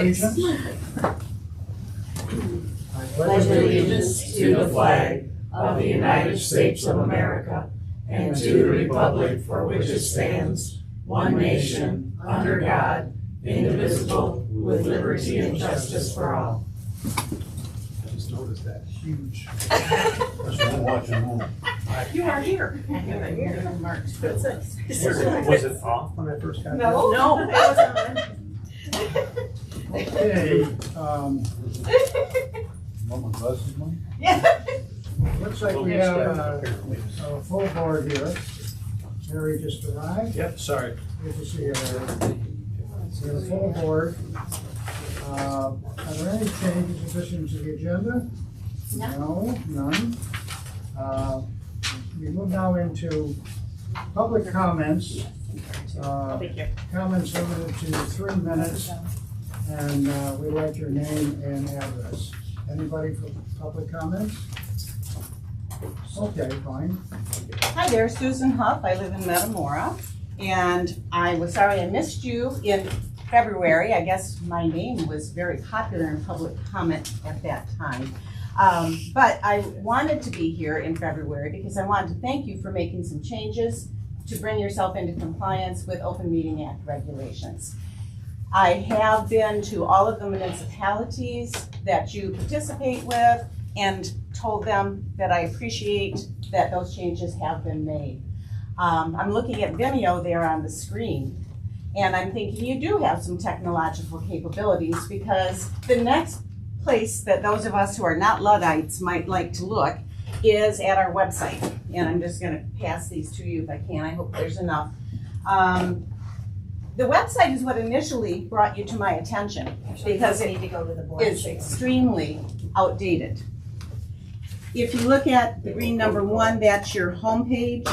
I pledge allegiance to the flag of the United States of America and to the republic for which it stands, one nation, under God, indivisible, with liberty and justice for all. I just noticed that huge. That's what I'm watching home. You are here. Was it off when I first got No, it wasn't on. Okay, Want my glasses, Mike? looks like we have a full board here. Harry just arrived. Yep, sorry. Good to see you, Harry. We have a full board. Are there any changes, additions to the agenda? No, none. We move now into public comments. Comments limited to 3 minutes, and we write your name and address. Anybody for public comments? Okay, fine. Hi there, Susan Huff. I live in Metamora, and I was sorry I missed you in February. I guess my name was very popular in public comment at that time. But I wanted to be here in February because I wanted to thank you for making some changes to bring yourself into compliance with Open Meeting Act regulations. I have been to all of the municipalities that you participate with and told them that I appreciate that those changes have been made. I'm looking at Vimeo there on the screen, and I'm thinking you do have some technological capabilities, because the next place that those of us who are not Luddites might like to look is at our website. And I'm just gonna pass these to you if I can. I hope there's enough. The website is what initially brought you to my attention, because it need to go to the board. is extremely outdated. If you look at the green number 1, that's your homepage,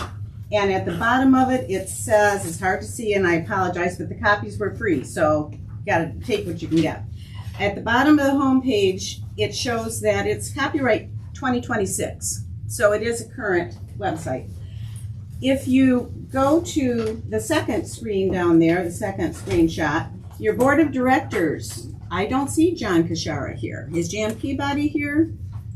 and at the bottom of it, it says, it's hard to see and I apologize, but the copies were free, so you gotta take what you can get. At the bottom of the homepage, it shows that it's copyright 2026, so it is a current website. If you go to the second screen down there, the second screenshot, your board of directors, I don't see John Kashara here. Is Jan Peabody here?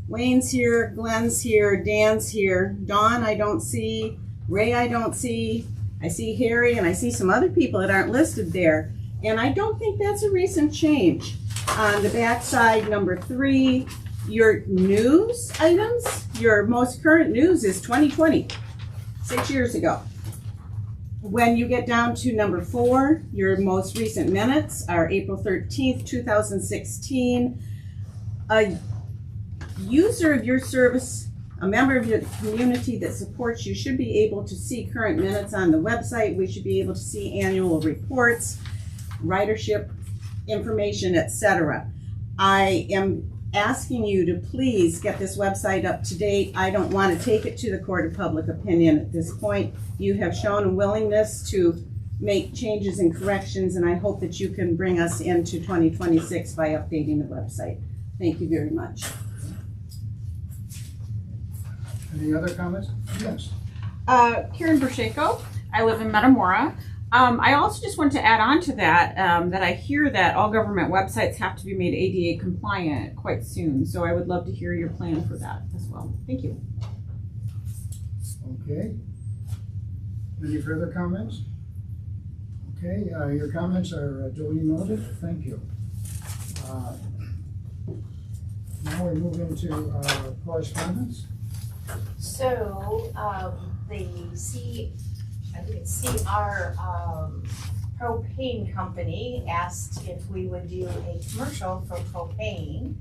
Wayne's here, Glenn's here, Dan's here, Dawn I don't see, Ray I don't see, I see Harry, and I see some other people that aren't listed there, and I don't think that's a recent change. On the back side, number 3, your news items, your most current news is 2020, 6 years ago. When you get down to number 4, your most recent minutes are April 13th, 2016. A user of your service, a member of your community that supports you, should be able to see current minutes on the website. We should be able to see annual reports, ridership information, etc. I am asking you to please get this website up to date. I don't want to take it to the court of public opinion at this point. You have shown a willingness to make changes and corrections, and I hope that you can bring us into 2026 by updating the website. Thank you very much. Any other comments? Yes. Karen Bershako. I live in Metamora. I also just want to add on to that, that I hear that all government websites have to be made ADA compliant quite soon. So I would love to hear your plan for that as well. Thank you. Okay. Any further comments? Okay, your comments are duly noted. Thank you. Now we move into correspondence. So, I think it's CR propane company asked if we would do a commercial for propane.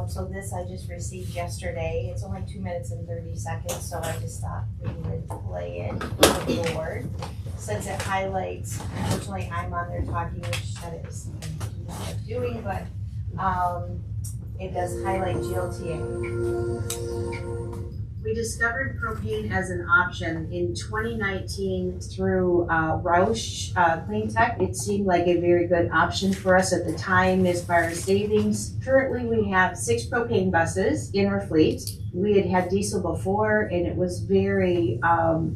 So this I just received yesterday. It's only 2 minutes and 30 seconds, so I just thought we would play it for the board. Since it highlights, unfortunately I'm on there talking, which that is something I do not like doing, but it does highlight GLTA. We discovered propane as an option in 2019 through Roush Clean Tech. It seemed like a very good option for us at the time as far as savings. Currently, we have 6 propane buses in our fleet. We had had diesel before, and it was very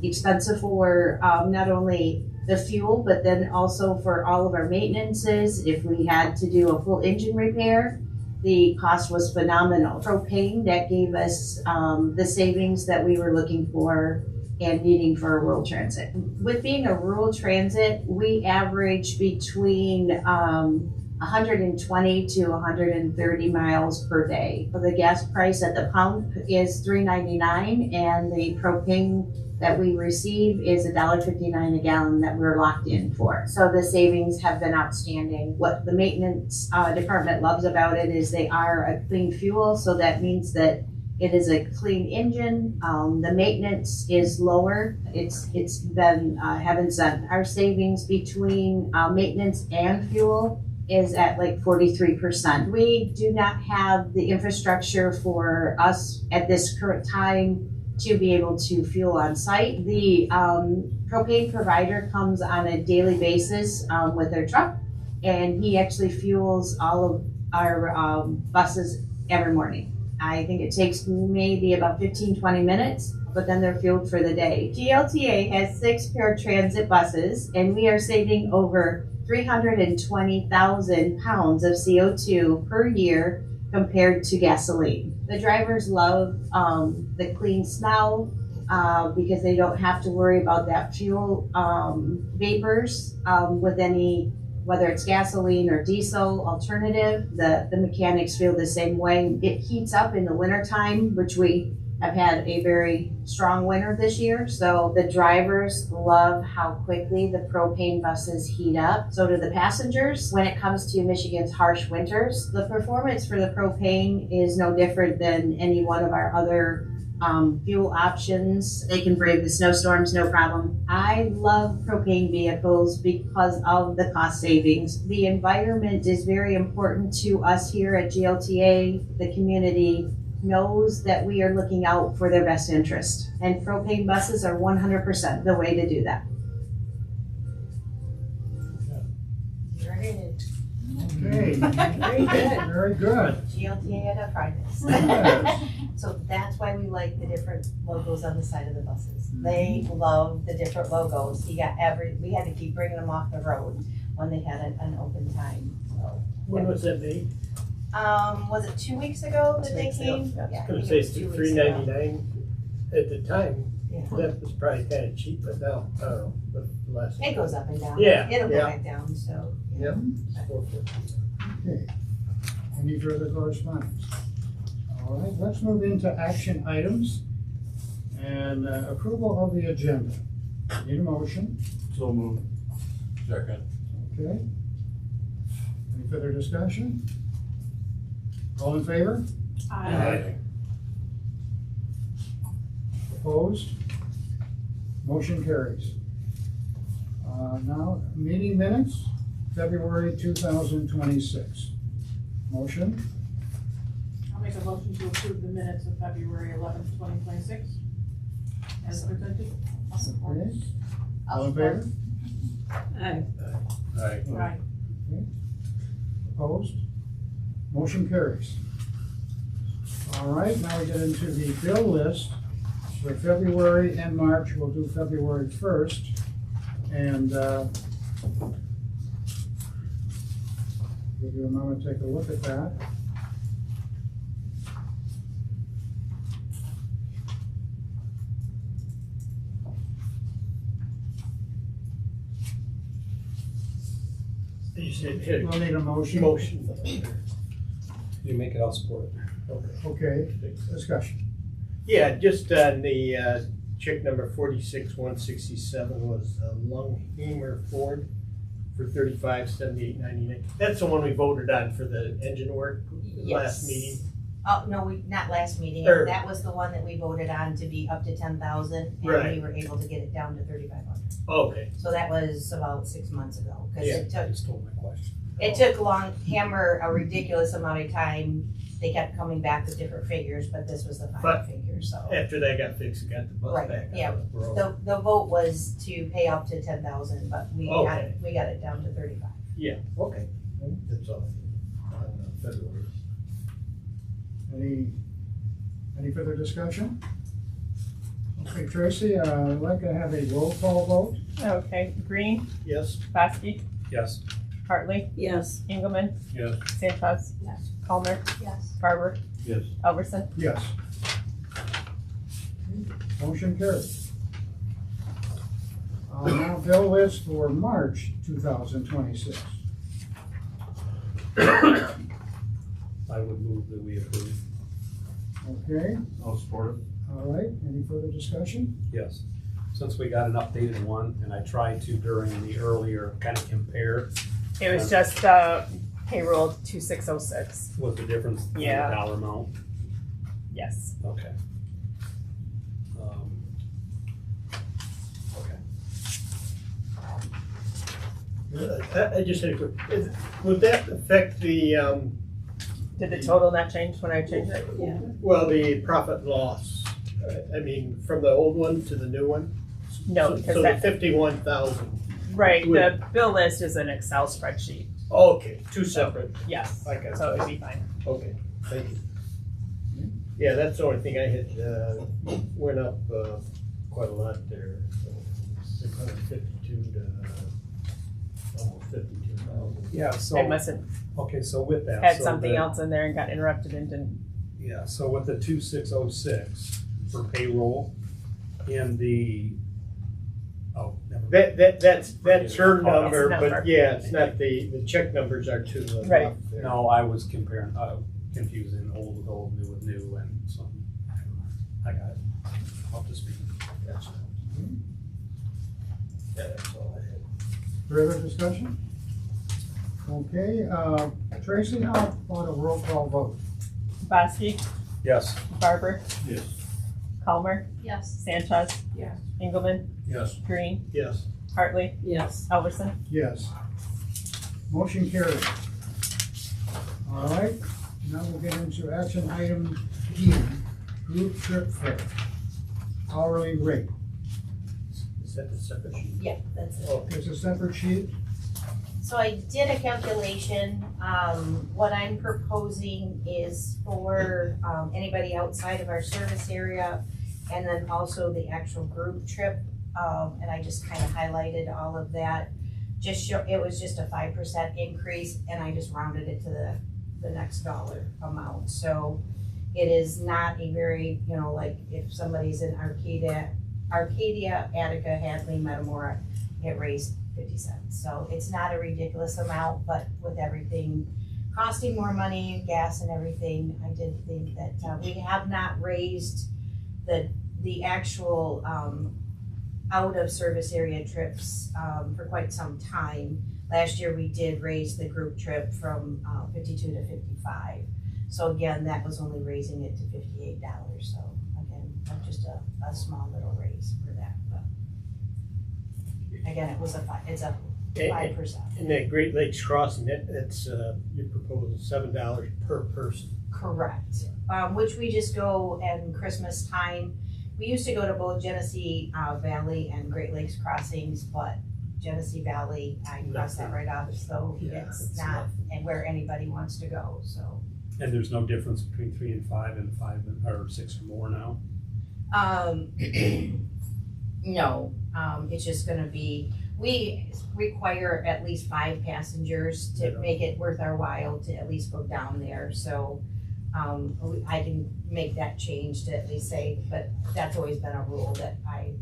expensive for not only the fuel, but then also for all of our maintenances, if we had to do a full engine repair, the cost was phenomenal. Propane, that gave us the savings that we were looking for and needing for a rural transit. With being a rural transit, we average between 120 to 130 miles per day. The gas price at the pump is $3.99, and the propane that we receive is $1.59 a gallon that we're locked in for. So the savings have been outstanding. What the maintenance department loves about it is they are a clean fuel, so that means that it is a clean engine. The maintenance is lower. It's been heaven sent. Our savings between maintenance and fuel is at like 43%. We do not have the infrastructure for us at this current time to be able to fuel on site. The propane provider comes on a daily basis with their truck, and he actually fuels all of our buses every morning. I think it takes maybe about 15-20 minutes, but then they're fueled for the day. GLTA has 6 paratransit buses, and we are saving over 320,000 pounds of CO2 per year compared to gasoline. The drivers love the clean smell because they don't have to worry about that fuel vapors with any, whether it's gasoline or diesel alternative. The mechanics feel the same way. It heats up in the wintertime, which we have had a very strong winter this year. So the drivers love how quickly the propane buses heat up. So do the passengers. When it comes to Michigan's harsh winters, the performance for the propane is no different than any one of our other fuel options. They can brave the snowstorms, no problem. I love propane vehicles because of the cost savings. The environment is very important to us here at GLTA. The community knows that we are looking out for their best interest, and propane buses are 100% the way to do that. Okay, Very good. very good. GLTA at our finest. Yes. So that's why we like the different logos on the side of the buses. They love the different logos. We had to keep bringing them off the road when they had an open time, so. When was that made? Was it 2 weeks ago that they came? I Yeah, was I gonna think say it was 2 weeks ago. $3.99 at the time. Yeah. That was probably kind of cheap, but now, I don't know, but last. It goes up and down. Yeah, It'll go yeah. back down, so. Yep. $4.50. Okay. Any further correspondence? All right, let's move into action items and approval of the agenda. Need a motion? So moved. Second. Okay. Any further discussion? All in favor? Aye. Opposed? Motion carries. Now, meeting minutes, February 2026. Motion? I'll make a motion to approve the minutes of February 11th, 2026 as presented. I'll support it. Okay. All in favor? Aye. Right. Opposed? Motion carries. All right, now we get into the bill list for February and March. We'll do February 1st. And give you a moment to take a look at that. You said hit We'll need a motion. motion. You make it, I'll support it. Okay, discussion. Yeah, just on the check number 46167 was Lunghamer Ford for $35,78.99. That's the one we voted on for the engine work last Yes. meeting. Oh, no, not last meeting. Or- That was the one that we voted on to be up to 10,000, and Right. we were able to get it down to 3,500. Okay. So that was about 6 months ago, because Yeah. it took, Stole my question. it took Hammer a ridiculous amount of time. They kept coming back with different figures, but this was the final But- figure, so. After that got fixed, it got the bus Right, back yeah. on the road. The vote was to pay up to 10,000, but we got it down to 35. Yeah, okay. That's all. On February. Any further discussion? Okay, Tracy, I'd like to have a roll call vote. Okay, Green, Yes? Basky, Yes. Hartley, Yes. Engelmann, Yes. Santos, Yes. Palmer, Yes. Barber, Yes. Alverson. Yes. Motion carried. Now bill list for March 2026. I would move that we approve. Okay, I'll support it. all right, any further discussion? Yes. Since we got an updated one, and I tried to during the earlier kind of compare, It was just payroll 2606. was the difference in the Yeah. dollar amount? Yes. Okay. Okay. I just had a quick, would that affect the, Did the total not change when I changed it? well, the profit and loss? I mean, from the old one to the new one? No, So- because So the that, 51,000. right, the bill list is an Excel spreadsheet. Okay, two separate. Yes. I got it. So it would be fine. Okay, thank you. Yeah, that's the only thing I had, went up, quite a lot there. 652 to almost 52,000. Yeah, I so, must have okay, so with that. had so something the- else in there and got interrupted and didn't. Yeah, so with the 2606 for payroll and the, oh, never mind. That's her Oh, number, that's the but number. yeah, it's not the check numbers are too low. Right. there. No, I was comparing, confusing old with old, new with new, and so, I got it. Up to speed. That's Yeah, that's all I had. Further discussion? Okay, Tracy, how about a roll call vote? Basky, Yes. Barber, Yes. Calmer, Yes. Sanchez. Yes. Engelmann, Yes. Green, Yes. Hartley, Yes. Alverson. Yes. Motion carried. All right, now we'll get into action item D, group trip fare, hourly rate. Is that the separate sheet? Yeah, that's it. Oh, It's a separate sheet. So I did a calculation, what I'm proposing is for, anybody outside of our service area, and then also the actual group trip, and I just kind of highlighted all of that. It was just a 5% increase, and I just rounded it to the next dollar amount, so it is not a very, like, if somebody's in Arcadia, Attica, Hadley, Metamora, it raised 50 cents. So it's not a ridiculous amount, but with everything costing more money, gas and everything, I did think that we have not raised the actual out of service area trips for quite some time. Last year we did raise the group trip from 52 to 55. So again, that was only raising it to $58. So again, just a small little raise for that. But again, it's a 5%. And that Great Lakes Crossing, that's, you're proposing $7 per person. Correct. Which we just go in Christmas time. We used to go to both Genesee Valley and Great Lakes crossings, but Genesee Valley, I cross that right off, so Yeah, it's it's not and where anybody wants to go, so. And there's no difference between 3 and 5 and 5 or 6 or more now? No, it's just gonna be, we require at least 5 passengers to Yeah. make it worth our while to at least go down there, so I can make that change to at least say, but that's always been a rule that I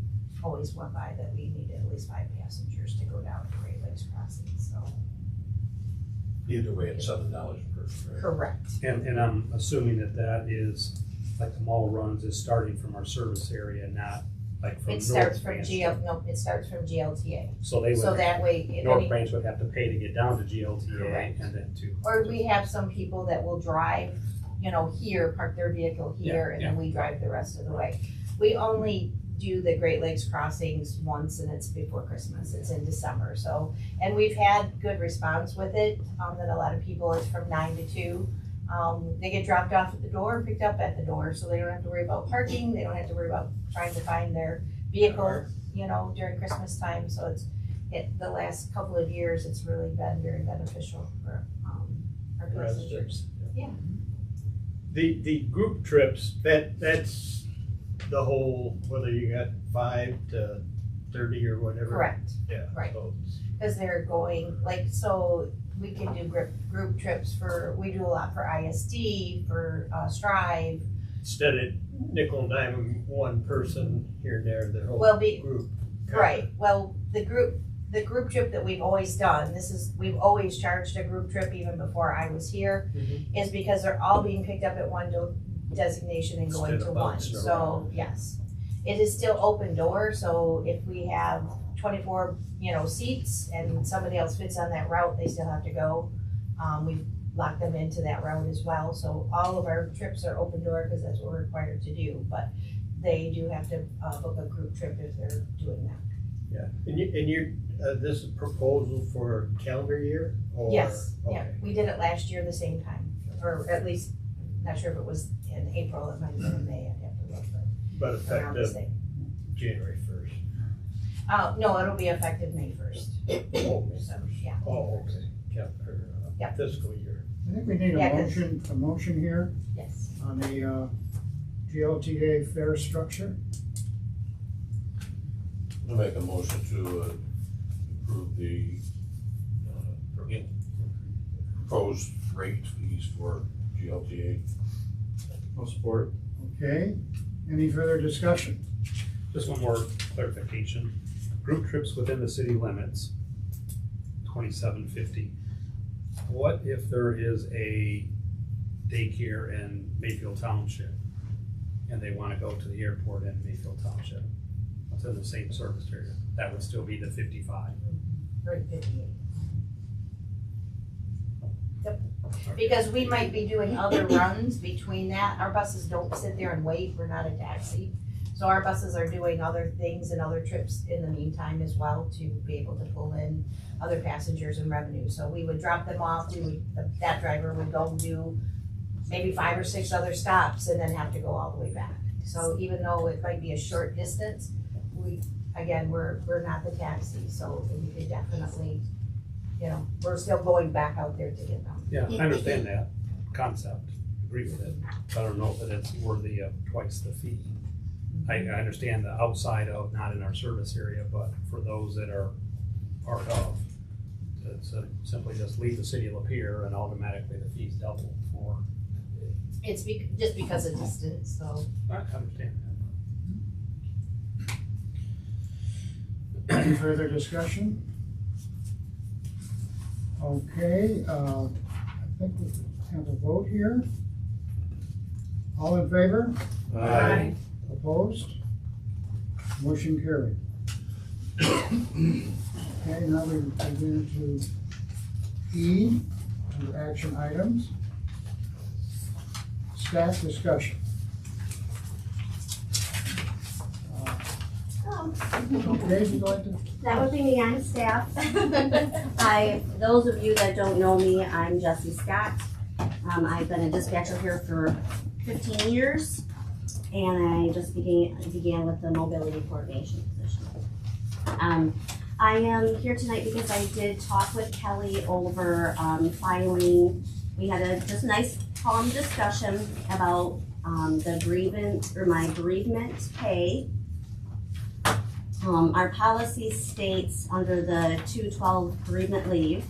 always went by, that we needed at least 5 passengers to go down to Great Lakes Crossing, so. Either way, it's $7 per person. Right? Correct. And I'm assuming that is, like the mall runs is starting from our service area, not like from It North starts from Branch. it starts from GLTA, So they so would, that way, if North any- Branch would have to pay to get down to GLTA Correct. and then to. or we have some people that will drive, here, park their vehicle here, Yeah, and then we drive the rest of the way. We only do the Great Lakes crossings once, and it's before Christmas, it's in December, so, and we've had good response with it, that a lot of people, it's from 9 to 2. They get dropped off at the door, picked up at the door, so they don't have to worry about parking, they don't have to worry about trying to find their vehicle, during Christmas time, so the last couple of years, it's really been very beneficial for, our passengers. The group trips, that's the whole, whether you got 5 to 30 or whatever. Correct, Yeah. Right. So it's- because they're going, like, so we can do group trips we do a lot for ISD, for Strive. Instead of nickel and dime one person here and there, the whole Well, group. Right, well, the group trip that we've always done, we've always charged a group trip even before I was here, is because they're all being picked up at one designation and going Instead to of one, bouncing so, around. yes. It is still open door, so if we have 24, seats and somebody else fits on that route, they still have to go. We've locked them into that route as well, so all of our trips are open door, because that's what we're required to do, but they do have to book a group trip if they're doing that. Yeah, and you're, this is proposal for calendar year? Or- Yes, yeah, okay. we did it last year the same time, or at least, not sure if it was in April, it might have been in May, I'd have to look, But but around the effective same. January 1st. No, it'll be effective May 1st. Oh, So, yeah. Oh, okay. Yeah. Fiscal year. I think we need Yeah, a 'cause- motion here Yes. on the GLTA fare structure. I'll make a motion to approve the proposed rate fees for GLTA. I'll support. Okay, any further discussion? Just one more clarification. Group trips within the city limits, $27.50. What if there is a daycare in Mayfield Township and they want to go to the airport in Mayfield Township? It's in the same service area. That would still be the 55. Or 58. Yep, because we might be doing other runs between that. Our buses don't sit there and wait, we're not a taxi. So our buses are doing other things and other trips in the meantime as well to be able to pull in other passengers and revenue. So we would drop them off, that driver would go do maybe 5 or 6 other stops and then have to go all the way back. So even though it might be a short distance, we're not the taxi, so we could definitely, we're still going back out there to get them. Yeah, I understand that concept, agree with it. I don't know that it's worthy of twice the fee. I understand the outside of, not in our service area, but for those that are part of, to simply just leave the city of Lapeer and automatically the fees double for. It's just because of distance, so. I understand Any further discussion? Okay, I think we have a vote here. All in favor? that. Aye. Opposed? Motion carried. Okay, now we move into E, under action items. Staff discussion. Okay, would you like to? That would be me, I'm staff. Those of you that don't know me, I'm Jessie Scott. I've been a dispatcher here for 15 years, and I just began with the mobility coordination position. I am here tonight because I did talk with Kelly over filing. We had a just nice calm discussion about my bereavement pay. Our policy states under the 212 bereavement leave,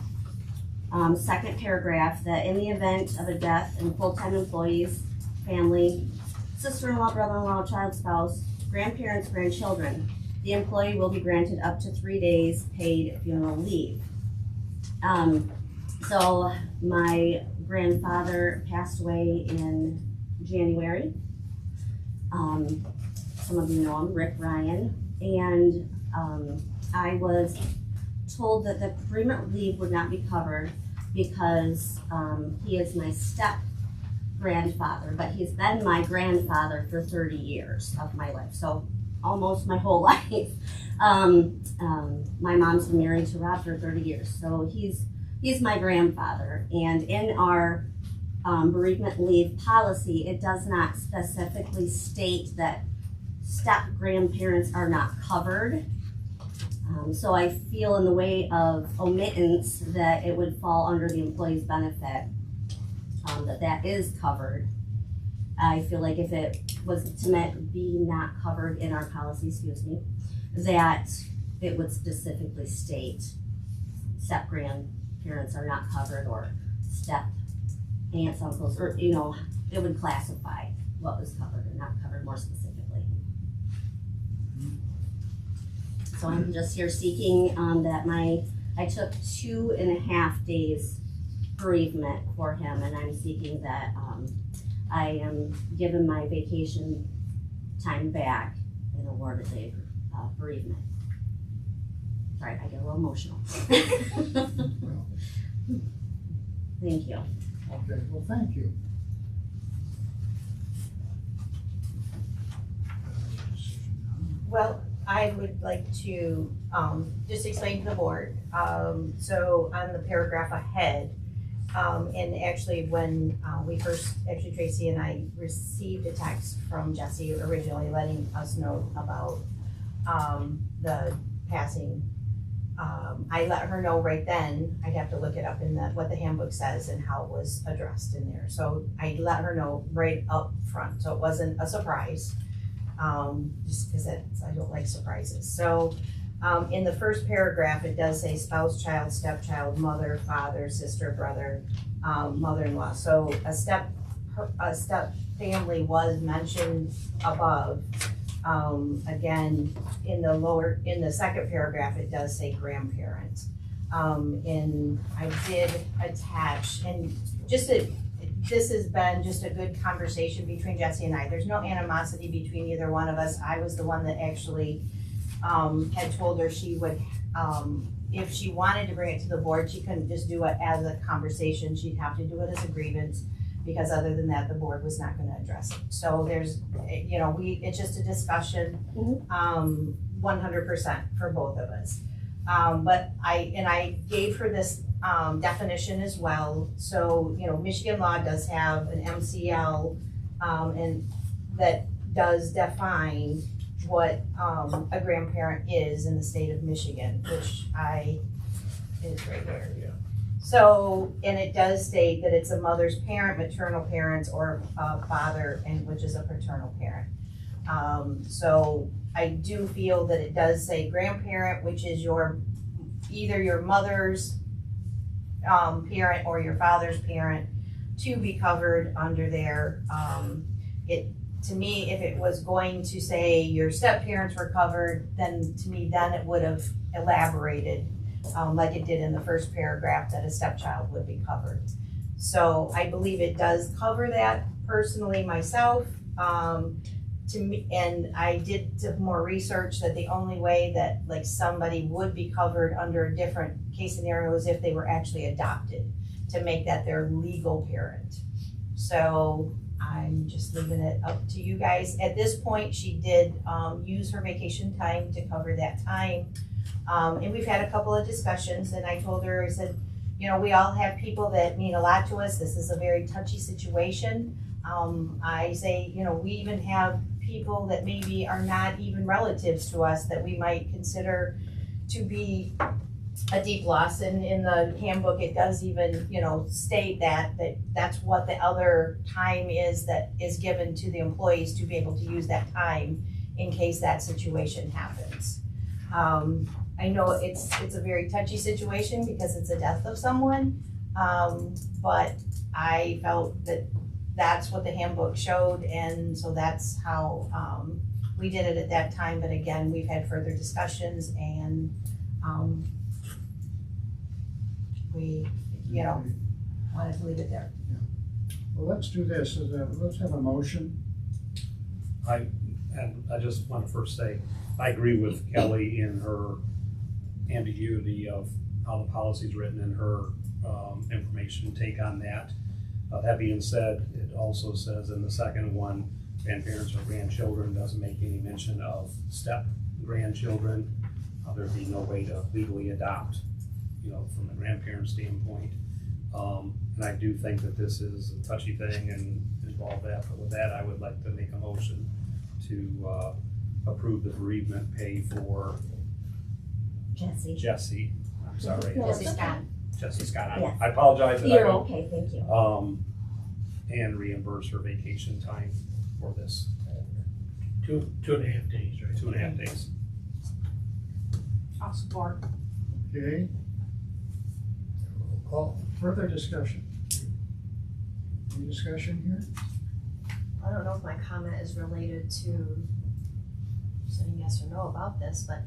second paragraph, that in the event of a death in full-time employees, family, sister-in-law, brother-in-law, child, spouse, grandparents, grandchildren, the employee will be granted up to 3 days paid funeral leave. So my grandfather passed away in January. Some of you know him, Rick Ryan. And I was told that the bereavement leave would not be covered because he is my step grandfather, but he's been my grandfather for 30 years of my life, so almost my whole life. My mom's been married to Rob for 30 years, so he's my grandfather. And in our bereavement leave policy, it does not specifically state that step grandparents are not covered. So I feel in the way of omittance that it would fall under the employee's benefit, that is covered. I feel like if it was to be not covered in our policy, that it would specifically state step grandparents are not covered, or step aunts, uncles, or, you know, it would classify what was covered and not covered more specifically. So I'm just here seeking that I took 2.5 days bereavement for him, and I'm seeking that I am given my vacation time back and awarded the bereavement. Sorry, I get a little emotional. Thank you. Okay, well, thank you. Well, I would like to just explain to the board. So on the paragraph ahead, and actually when we first, actually Tracy and I received a text from Jesse originally letting us know about the passing. I let her know right then. I'd have to look it up in what the handbook says and how it was addressed in there. So I let her know right up front, so it wasn't a surprise. Just because I don't like surprises. So in the first paragraph, it does say spouse, child, stepchild, mother, father, sister, brother, mother-in-law. So a step family was mentioned above. Again, in the second paragraph, it does say grandparent. And I did attach, and this has been just a good conversation between Jesse and I. There's no animosity between either one of us. I was the one that actually had told her she would, if she wanted to bring it to the board, she couldn't just do it as a conversation. She'd have to do it as a grievance, because other than that, the board was not gonna address it. So there's, you know, it's just a discussion, 100% for both of us. But I gave her this definition as well. So, you know, Michigan law does have an MCL, and that does define what a grandparent is in the state of Michigan, which is right here. Yeah. So, and it does state that it's a mother's parent, maternal parents, or a father, and which is a paternal parent. So I do feel that it does say grandparent, which is either your mother's parent or your father's parent, to be covered under there. To me, if it was going to say your step parents were covered, then to me, then it would have elaborated like it did in the first paragraph, that a stepchild would be covered. So I believe it does cover that personally myself. To me, and I did some more research that the only way that like somebody would be covered under a different case scenario is if they were actually adopted, to make that their legal parent. So I'm just leaving it up to you guys. At this point, she did use her vacation time to cover that time. And we've had a couple of discussions, and I told her, I said, you know, we all have people that mean a lot to us. This is a very touchy situation. I say, you know, we even have people that maybe are not even relatives to us that we might consider to be a deep loss. And in the handbook, it does even, you know, state that's what the other time is that is given to the employees to be able to use that time in case that situation happens. I know it's a very touchy situation because it's a death of someone, but I felt that that's what the handbook showed, and so that's how we did it at that time. But again, we've had further discussions, and we, you know, wanted to leave it there. Well, let's do this, let's have a motion. I just want to first say, I agree with Kelly in her ambiguity of how the policy is written and her information take on that. That being said, it also says in the second one, grandparents or grandchildren, doesn't make any mention of step grandchildren. There'd be no way to legally adopt, you know, from a grandparent standpoint. And I do think that this is a touchy thing and involve that. But with that, I would like to make a motion to approve the bereavement pay for Jesse. I'm sorry. Jesse Scott. Jesse Scott. Yes. I apologize. That You're I don't, okay, thank you. and reimburse her vacation time for this. 2.5 days, right? 2.5 days. I'll support. Okay. Roll call. Further discussion? Any discussion here? I don't know if my comment is related to saying yes or no about this, but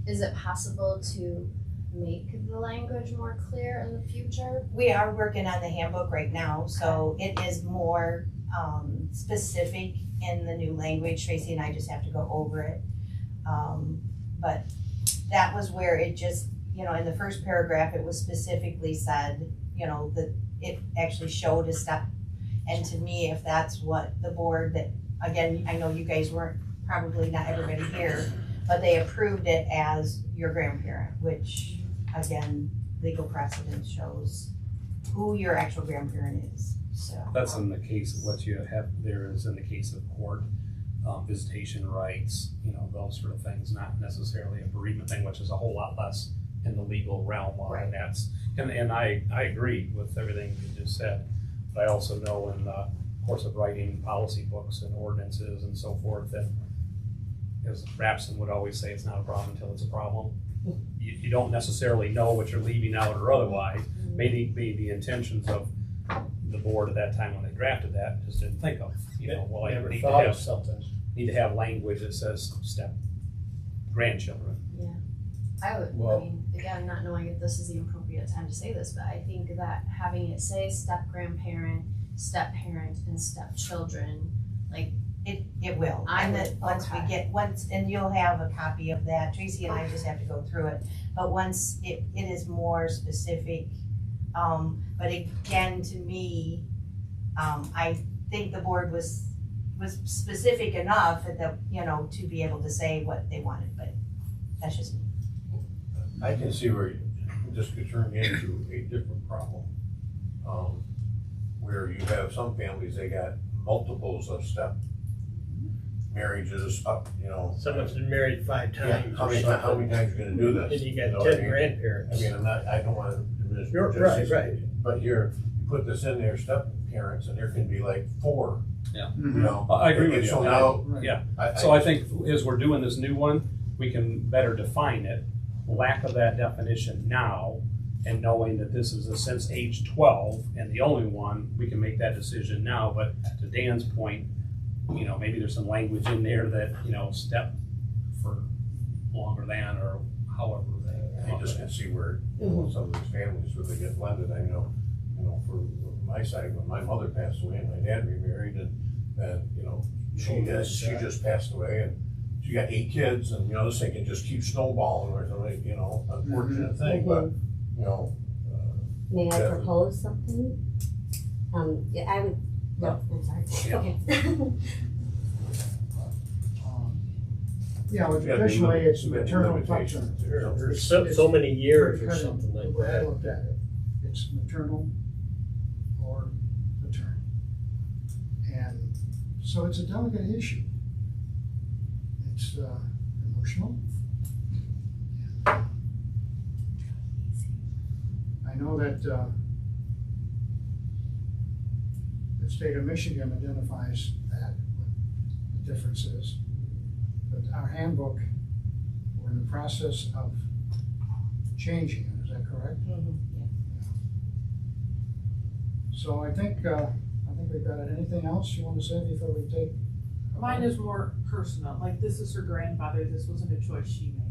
is it possible to make the language more clear in the future? We are working on the handbook right now, so it is more specific in the new language. Tracy and I just have to go over it. But that was where it just, in the first paragraph, it was specifically said, that it actually showed a step. And to me, if that's what the board that, again, I know you guys weren't, probably not everybody here, but they approved it as your grandparent, which, again, legal precedent shows who your actual grandparent is, so. That's in the case of what you have there is in the case of court, visitation rights, those sort of things, not necessarily a bereavement thing, which is a whole lot less in the legal realm. Right. And I agree with everything you just said, but I also know in the course of writing policy books and ordinances and so forth that, as Rapson would always say, it's not a problem until it's a problem. You don't necessarily know what you're leaving out or otherwise. Maybe the intentions of the board at that time when they drafted that just didn't think of, well, I Never need thought to of have something. language that says step grandchildren. I would, Well- I mean, again, not knowing if this is the appropriate time to say this, but I think that having it say step grandparent, step parent, and step children, like, It will, and that once we get, and you'll have a copy of that, Tracy and I just have to go through it, but once it is more specific, but again, to me, I think the board was specific enough that, to be able to say what they wanted, but that's just me. I can see where this could turn into a different problem. Where you have some families, they got multiples of step marriages up, Someone's been married 5 Yeah, times how or many something. times you gonna do this? And you know got what I 10 mean? grandparents. I don't wanna diminish. You're Jesse's- right. But here, you put this in there, step parents, and there can be like 4. Mhm. I agree with you. So now, Yeah. I So I think as we're doing this new one, we can better define it. Lack of that definition now, and knowing that this is since age 12 and the only one, we can make that decision now. But to Dan's point, maybe there's some language in there that, step for longer than or however they. I just can see where, some of these families where they get blended, I know, for my side, when my mother passed away and my dad remarried and she just passed away and she got 8 kids and, this thing can just keep snowballing or something, unfortunate thing, but, May I Yeah. propose something? Yeah, I would, no, I'm sorry. Yeah. Okay. Yeah, well, Yeah, traditionally, it's maybe maternal limitations paternity. or something. There's so many years or Kind of something the like way I that. looked at it, it's maternal or paternal. And so it's a delicate issue. It's emotional. I know that the state of Michigan identifies that, what the difference is. But our handbook, we're in the process of changing it, is that correct? So I think we've got it. Anything else you want to say before we take? Mine is more personal, like this is her grandfather, this wasn't a choice she made.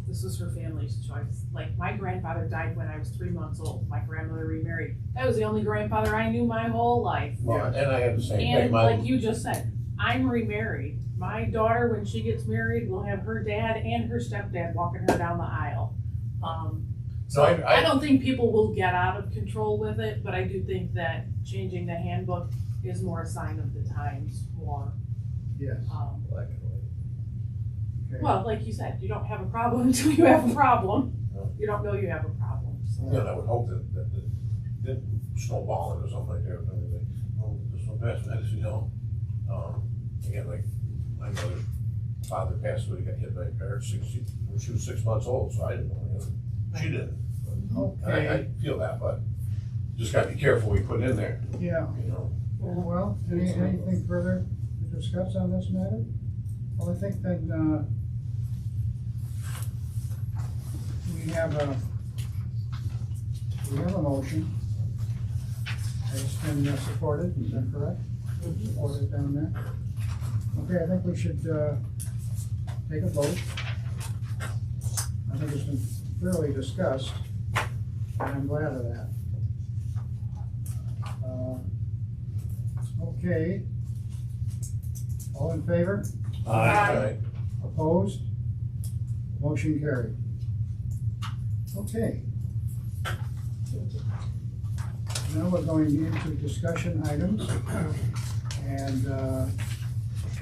This was her family's choice. Like my grandfather died when I was 3 months old, my grandmother remarried. That was the only grandfather I knew my whole life. Well, and I have the same thing, And like you just said, I'm remarried. My daughter, when she gets married, will have her dad and her stepdad walking her down the aisle. So I don't think people will get out of control with it, but I do think that changing the handbook is more a sign of the times, more. Yes. Black and white. Okay. Well, like you said, you don't have a problem until you have a problem. No. You don't know you have a problem. So. Yeah, I would hope that didn't snowball it or something like that, or anything. There's no best medicine, again, like my mother's father passed away, got hit by a car at 60, when she was 6 months old, so I didn't know, she didn't. Okay. I feel that, but just gotta be careful what you put in there, Yeah. Well, anything further to discuss on this matter? Well, I think that, we have a motion. It's been supported, is that correct? Supported down there. Okay, I think we should, take a vote. I think it's been thoroughly discussed, and I'm glad of that. Okay. All in favor? Aye. Opposed? Motion carried. Okay. Now we're going into discussion items and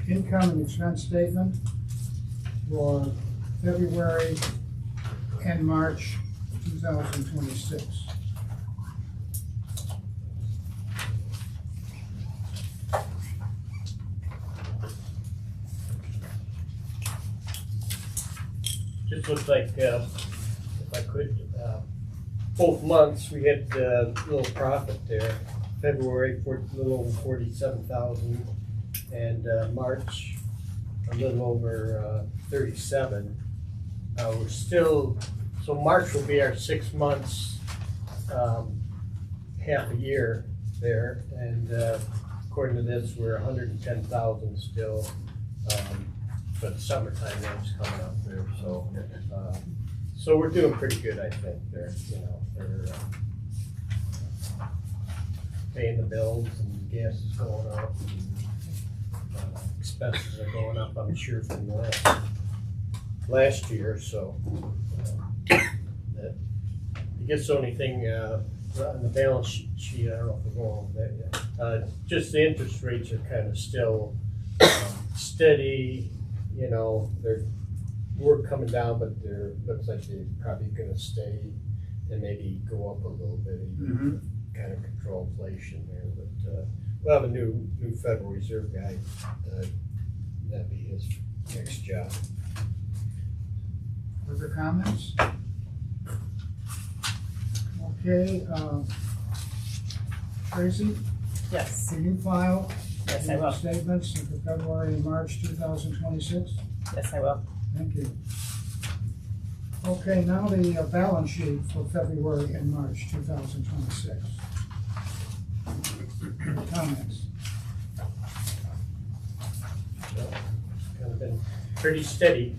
income and expense statement for February and March 2026. Just looks like, if I could, both months, we had a little profit there. February, for a little over 47,000, and March, a little over 37. We're still, so March will be our 6 months, half a year there, and according to this, we're 110,000 still. But summertime that's coming up there, so we're doing pretty good, I think, there, you know, they're paying the bills and gas is going up and expenses are going up, I'm sure, from last year, so that, I guess the only thing on the balance sheet, I don't know if we're going over that yet, just the interest rates are kind of still steady. You know, we're coming down, but looks like they're probably gonna stay and maybe go up a little bit, even to kind of control inflation there, but we'll have a new Federal Reserve guy, that'd be his next job. Further comments? Okay, Tracy, Yes. can you file Yes, I your will. statements for February and March 2026? Yes, I will. Thank you. Okay, now the balance sheet for February and March 2026. Comments? So, kind of been pretty steady.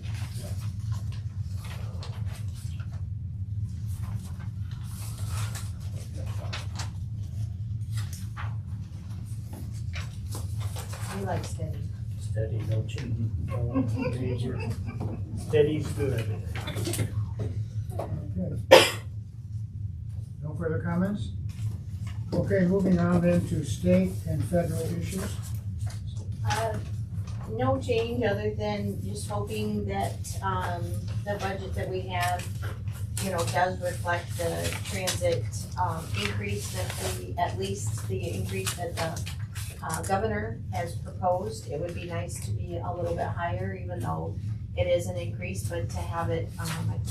We like steady. Steady, don't you? No, major. Steady's good. Okay. No further comments? Okay, moving on then to state and federal issues. No change other than just hoping that, the budget that we have, you know, does reflect the transit, increase that at least the increase that the governor has proposed. It would be nice to be a little bit higher, even though it is an increase, but to have it, I think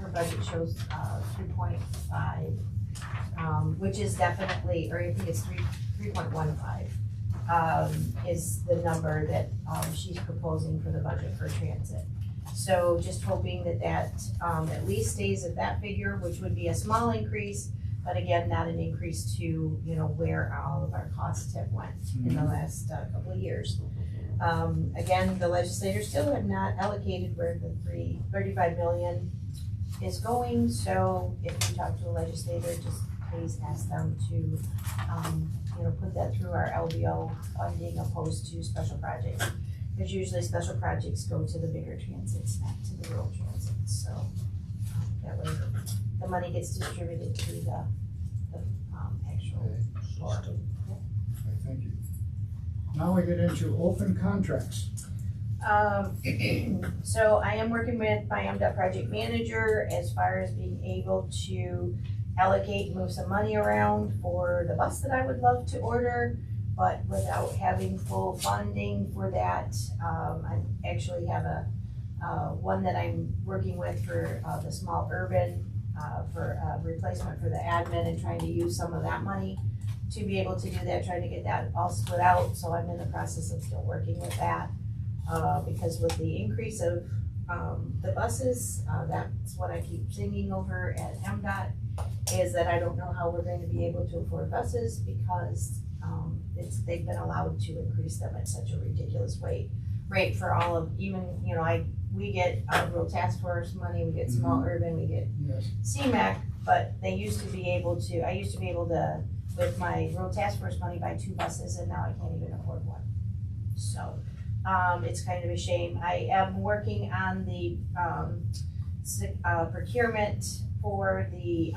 her budget shows, 3.5, which is definitely, or I think it's 3.15, is the number that, she's proposing for the budget for transit. So just hoping that at least stays at that figure, which would be a small increase, but again, not an increase to, you know, where all of our costs have went in the last couple of years. Again, the legislators still have not allocated where the 35 million is going, so if you talk to a legislator, just please ask them to, you know, put that through our LBO funding opposed to special projects. Because usually special projects go to the bigger transits, not to the rural transits, so that way the money gets distributed to the actual floor. Okay, thank you. Now we get into open contracts. So I am working with my MDOT project manager as far as being able to allocate, move some money around for the bus that I would love to order, but without having full funding for that. I actually have one that I'm working with for the small urban, for replacement for the admin and trying to use some of that money to be able to do that, trying to get that all split out, so I'm in the process of still working with that. Because with the increase of, the buses, that's what I keep singing over at MDOT, is that I don't know how we're going to be able to afford buses because, they've been allowed to increase them at such a ridiculous rate for all of, even, we get, rural task force money, we get small urban, we get Yes. CMAC, but I used to be able to, with my rural task force money, buy 2 buses, and now I can't even afford one. So, it's kind of a shame. I am working on the, procurement for the,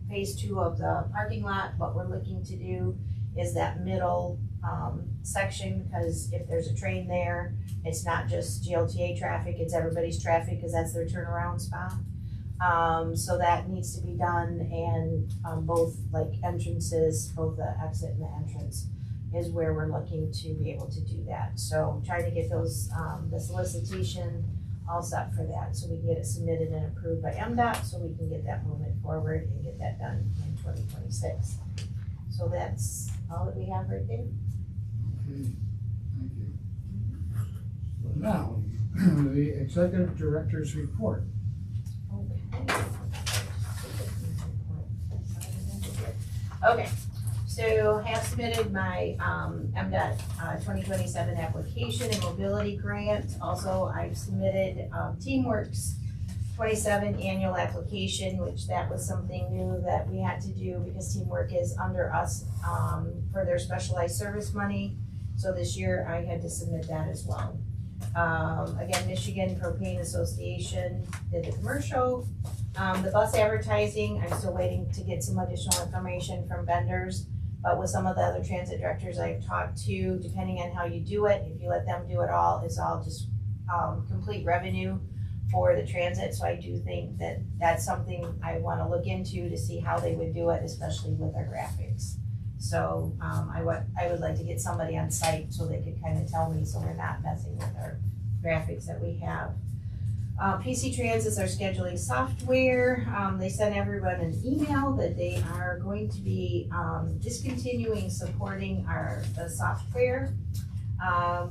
phase 2 of the parking lot. What we're looking to do is that middle, section, because if there's a train there, it's not just GLTA traffic, it's everybody's traffic, because that's their turnaround spot. So that needs to be done, and, both like entrances, both the exit and the entrance is where we're looking to be able to do that. So trying to get those, the solicitation all set for that, so we can get it submitted and approved by MDOT, so we can get that moving forward and get that done in 2026. So that's all that we have right there. Okay, thank you. So now, the executive director's report. Okay, so have submitted my MDOT 2027 application and mobility grant. Also, I've submitted Teamworks 27 annual application, which that was something new that we had to do because Teamwork is under us for their specialized service money. So this year I had to submit that as well. Again, Michigan Propane Association did the commercial. The bus advertising, I'm still waiting to get some additional information from vendors. But with some of the other transit directors I've talked to, depending on how you do it, if you let them do it all, it's all just complete revenue for the transit. So I do think that that's something I wanna look into to see how they would do it, especially with our graphics. So I would like to get somebody on site so they could kind of tell me, so we're not messing with our graphics that we have. PC Transit's our scheduling software. They sent everyone an email that they are going to be discontinuing supporting the software.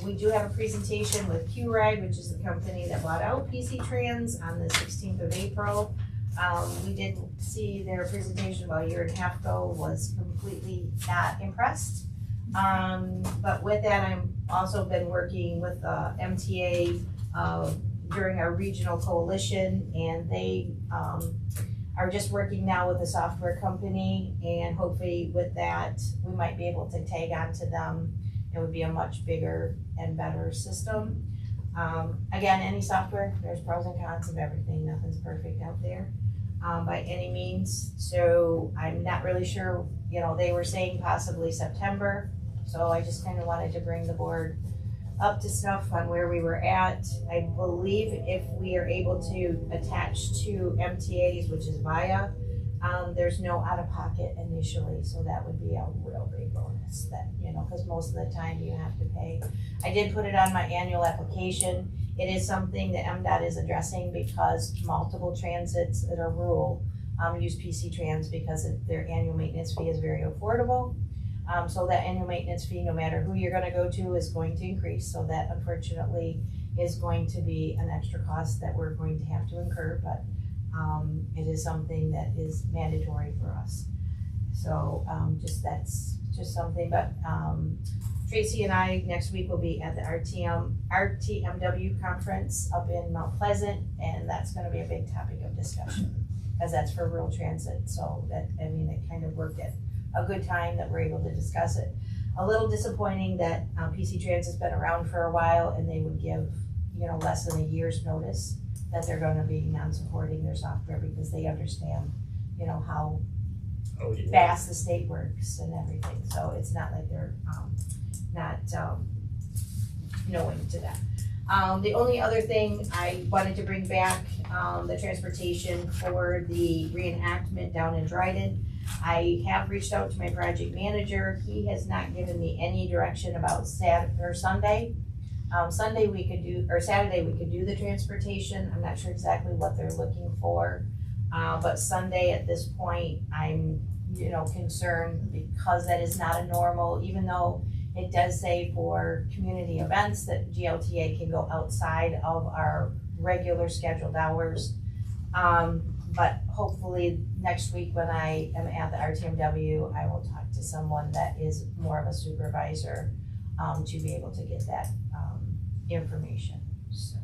We do have a presentation with Q-Ride, which is the company that bought out PC Trans, on the 16th of April. We did see their presentation about a year and a half ago, was completely not impressed. But with that, I've also been working with MTA during our regional coalition, and they are just working now with a software company, and hopefully with that, we might be able to tag on to them. It would be a much bigger and better system. Again, any software, there's pros and cons of everything. Nothing's perfect out there by any means. So I'm not really sure, they were saying possibly September. So I just kind of wanted to bring the board up to snuff on where we were at. I believe if we are able to attach to MTAs, which is VIA, there's no out-of-pocket initially, so that would be a real big bonus that, because most of the time you have to pay. I did put it on my annual application. It is something that MDOT is addressing because multiple transits that are rural use PC Trans because their annual maintenance fee is very affordable. So that annual maintenance fee, no matter who you're gonna go to, is going to increase. So that unfortunately is going to be an extra cost that we're going to have to incur, but it is something that is mandatory for us. So that's just something, but Tracy and I next week will be at the RTMW conference up in Mount Pleasant, and that's gonna be a big topic of discussion, because that's for rural transit. So it kind of worked at a good time that we're able to discuss it. A little disappointing that PC Trans has been around for a while and they would give, less than a year's notice that they're gonna be non-supporting their software because they understand, how fast the state works and everything. So it's not like they're not knowing to that. The only other thing I wanted to bring back, the transportation for the reenactment down in Dryden. I have reached out to my project manager. He has not given me any direction about Sunday. Saturday we could do the transportation. I'm not sure exactly what they're looking for. But Sunday at this point, I'm concern, because that is not a normal, even though it does say for community events that GLTA can go outside of our regular scheduled hours. But hopefully next week when I am at the RTMW, I will talk to someone that is more of a supervisor to be able to get that information. So.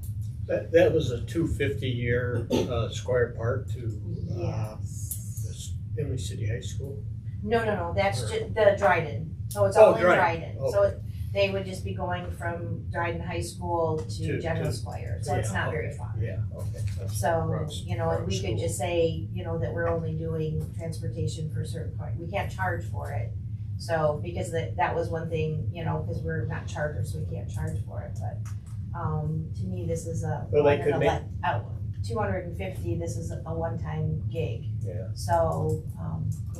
That was a 250-year Squire Park to Yes. Emily City High School. No, that's just the Dryden. So it's all in Dryden. Oh. So they would just be going from Dryden High School to General Squire. So it's not very far. Yeah, okay. So, and we could just say, that we're only doing transportation for a certain point. We can't charge for it. So, because that was one thing, because we're not charters, so we can't charge for it. But to me, this is a Well, they could make 250. This is a one-time gig. Yeah. So,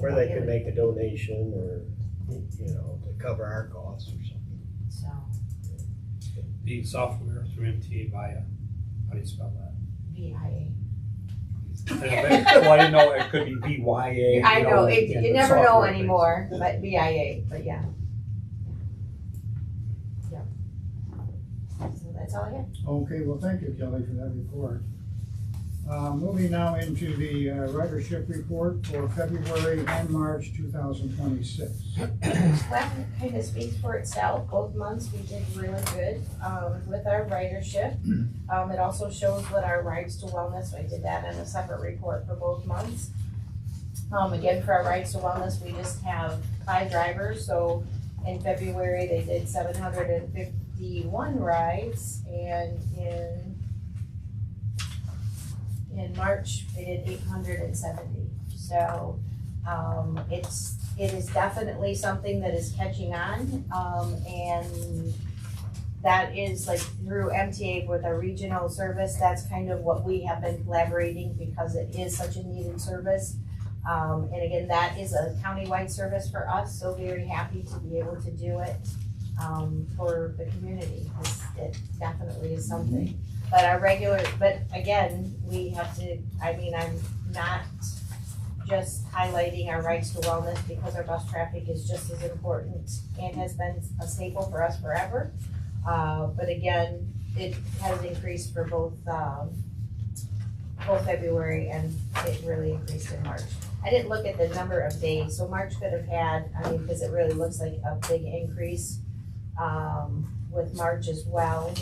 Or they could make a donation, or to cover our costs or something. So The software through MTA via, how do you spell that? VIA. Well, I didn't know, it could be VYA. I know, and you the never know software anymore, but VIA, but yeah. Yeah. So that's all I have. Okay, well, thank you, Kelly, for that report. Moving now into the ridership report for February and March 2026. Well, it kind of speaks for itself. Both months we did really good with our ridership. It also shows what our rides to wellness, I did that in a separate report for both months. Again, for our rides to wellness, we just have 5 drivers. So in February, they did 751 rides, and in March, they did 870. So it is definitely something that is catching on, and that is like through MTA with our regional service. That's kind of what we have been collaborating, because it is such a needed service. And again, that is a countywide service for us, so very happy to be able to do it for the community. It definitely is something. But again, we have to, I'm not just highlighting our rights to wellness, because our bus traffic is just as important and has been a staple for us forever. But again, it has increased for both February, and it really increased in March. I didn't look at the number of days, so March could have had, because it really looks like a big increase with March as well.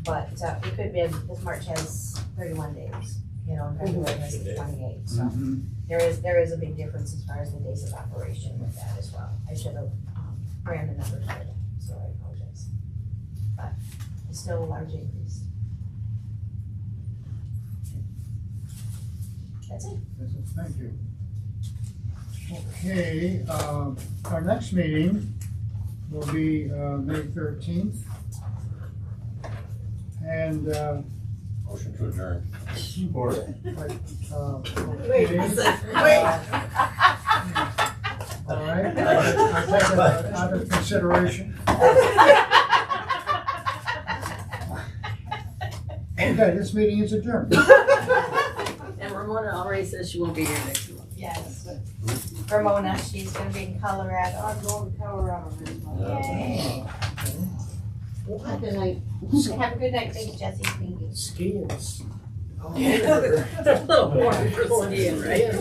But it could be, because March has 31 days, and February has 28. So there is a big difference as far as the days of operation with that as well. I should have ran the numbers for that, so I apologize. But it's still a large increase. That's it. Thank you. Okay, our next meeting will be May 13th. And Motion to adjourn. Wait. All right, I take it under consideration. Okay, this meeting is adjourned. And Ramona already says she won't be here next month. Yes. Ramona, she's going to be in Colorado. I'm going to Colorado next month. Yay. Have a good night. Have a good night. Thanks, Jesse. Thank you. Skiing. A little more for skiing, right?